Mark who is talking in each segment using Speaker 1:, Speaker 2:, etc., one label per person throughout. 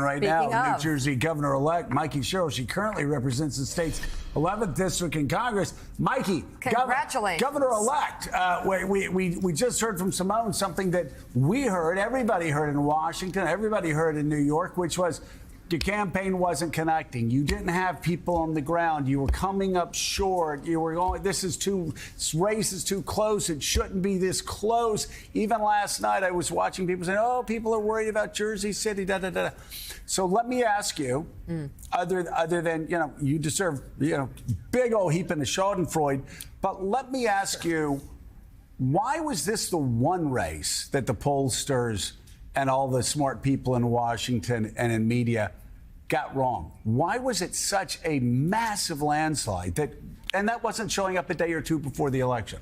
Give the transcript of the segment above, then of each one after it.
Speaker 1: Right
Speaker 2: Speaking
Speaker 1: now,
Speaker 2: of.
Speaker 1: New Jersey Governor-elect Mikey Sherrill. She currently represents the state's 11th district in Congress. Mikey,
Speaker 2: congratulations,
Speaker 1: Governor-elect. We just heard from Simone something that we heard, everybody heard in Washington, everybody heard in New York, which was your campaign wasn't connecting. You didn't have people on the ground. You were coming up short. You were going, this race is too close. It shouldn't be this close. Even last night, I was watching people saying, oh, people are worried about Jersey City, da, da, da. So let me ask you, other than, you deserve, big old heap in the Schadenfreude, but let me ask you, why was this the one race that the pollsters and all the smart people in Washington and in media got wrong? Why was it such a massive landslide and that wasn't showing up a day or two before the election?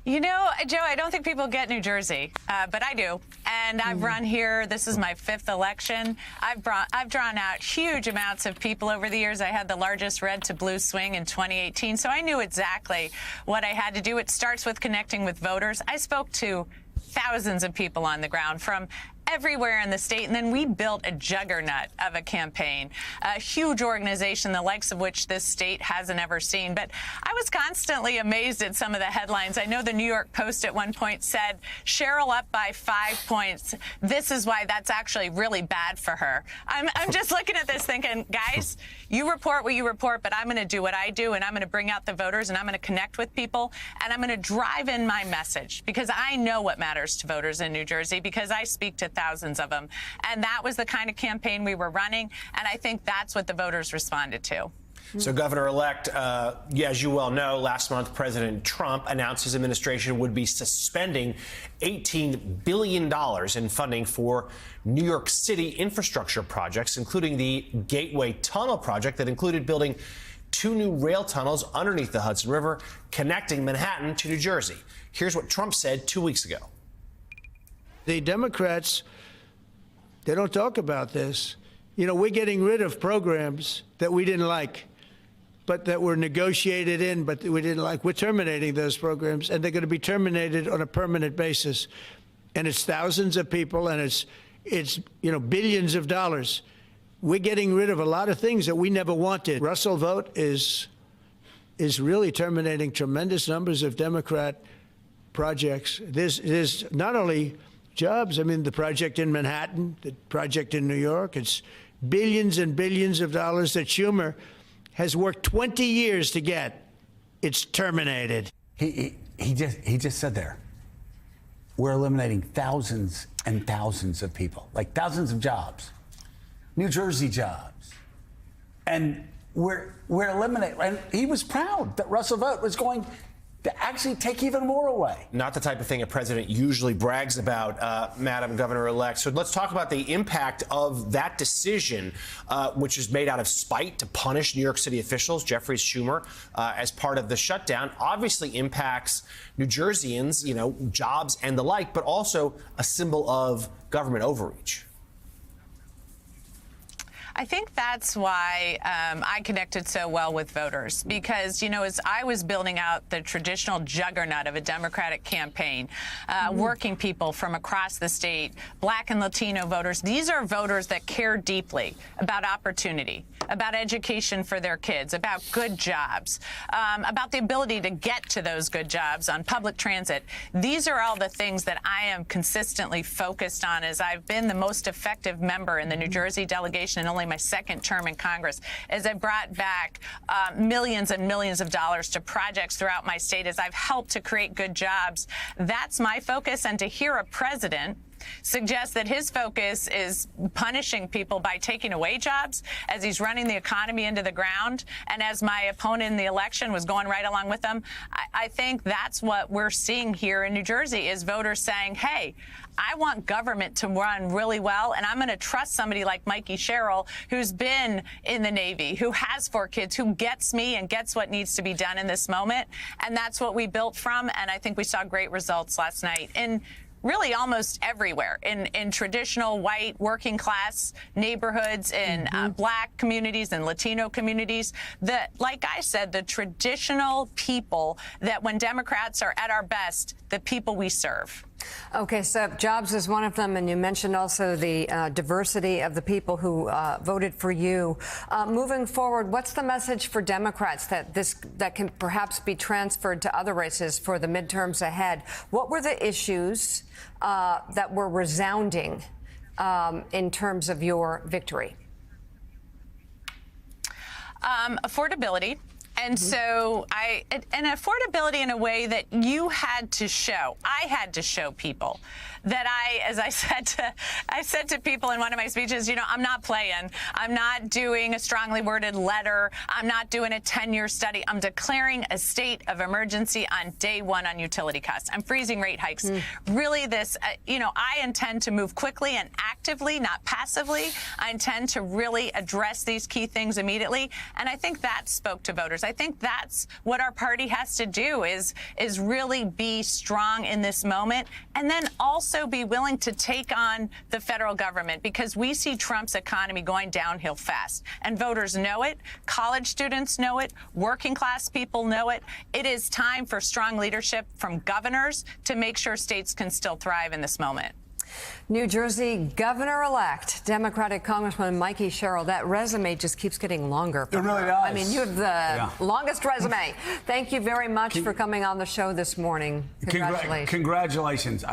Speaker 3: Joe, I don't think people get New Jersey, but I do. And I've run here. This is my 5th election. I've drawn out huge amounts of people over the years. I had the largest red to blue swing in 2018, so I knew exactly what I had to do. It starts with connecting with voters. I spoke to thousands of people on the ground from everywhere in the state, and then we built a juggernaut of a campaign, a huge organization, the likes of which this state hasn't ever seen. But I was constantly amazed at some of the headlines. I know the New York Post at one point said, Sherrill up by 5 points. This is why that's actually really bad for her. I'm just looking at this thinking, guys, you report what you report, but I'm going to do what I do, and I'm going to bring out the voters, and I'm going to connect with people, and I'm going to drive in my message, because I know what matters to voters in New Jersey, because I speak to thousands of them. And that was the kind of campaign we were running, and I think that's what the voters responded to.
Speaker 4: So, Governor-elect, as you well know, last month President Trump announced his administration would be suspending $18 billion in funding for New York City infrastructure projects, including the Gateway Tunnel project that included building 2 new rail tunnels underneath the Hudson River connecting Manhattan to New Jersey. Here's what Trump said 2 weeks ago.
Speaker 5: The Democrats, they don't talk about this. We're getting rid of programs that we didn't like, but that were negotiated in, but we didn't like. We're terminating those programs, and they're going to be terminated on a permanent basis. And it's thousands of people, and it's billions of dollars. We're getting rid of a lot of things that we never wanted. Russell vote is really terminating tremendous numbers of Democrat projects. There's not only jobs. I mean, the project in Manhattan, the project in New York, it's billions and billions of dollars that Schumer has worked 20 years to get. It's terminated.
Speaker 1: He just said there, we're eliminating thousands and thousands of people, like thousands of jobs, New Jersey jobs. And we're eliminating, and he was proud that Russell Vought was going to actually take even more away.
Speaker 4: Not the type of thing a president usually brags about, Madam Governor-elect. So let's talk about the impact of that decision, which is made out of spite to punish New York City officials. Jeffrey Schumer, as part of the shutdown, obviously impacts New Jerseyans, jobs and the like, but also a symbol of government overreach.
Speaker 3: I think that's why I connected so well with voters, because, as I was building out the traditional juggernaut of a Democratic campaign, working people from across the state, Black and Latino voters, these are voters that care deeply about opportunity, about education for their kids, about good jobs, about the ability to get to those good jobs on public transit. These are all the things that I am consistently focused on, as I've been the most effective member in the New Jersey delegation in only my 2nd term in Congress, as I brought back millions and millions of dollars to projects throughout my state, as I've helped to create good jobs. That's my focus. And to hear a president suggest that his focus is punishing people by taking away jobs as he's running the economy into the ground, and as my opponent in the election was going right along with them, I think that's what we're seeing here in New Jersey, is voters saying, hey, I want government to run really well, and I'm going to trust somebody like Mikey Sherrill, who's been in the Navy, who has 4 kids, who gets me and gets what needs to be done in this moment. And that's what we built from, and I think we saw great results last night in really almost everywhere, in traditional white working class neighborhoods, in Black communities and Latino communities. Like I said, the traditional people that when Democrats are at our best, the people we serve.
Speaker 2: Okay, so jobs is one of them, and you mentioned also the diversity of the people who voted for you. Moving forward, what's the message for Democrats that can perhaps be transferred to other races for the midterms ahead? What were the issues that were resounding in terms of your victory?
Speaker 3: Affordability. And so and affordability in a way that you had to show. I had to show people that as I said to people in one of my speeches, you know, I'm not playing. I'm not doing a strongly worded letter. I'm not doing a 10-year study. I'm declaring a state of emergency on day one on utility costs. I'm freezing rate hikes. Really, you know, I intend to move quickly and actively, not passively. I intend to really address these key things immediately. And I think that spoke to voters. I think that's what our party has to do is really be strong in this moment, and then also be willing to take on the federal government, because we see Trump's economy going downhill fast, and voters know it. College students know it. Working class people know it. It is time for strong leadership from governors to make sure states can still thrive in this moment.
Speaker 2: New Jersey Governor-elect, Democratic Congressman Mikey Sherrill. That resume just keeps getting longer.
Speaker 1: It really does.
Speaker 2: I mean, you have the longest resume. Thank you very much for coming on the show this morning. Congratulations.
Speaker 1: Congratulations.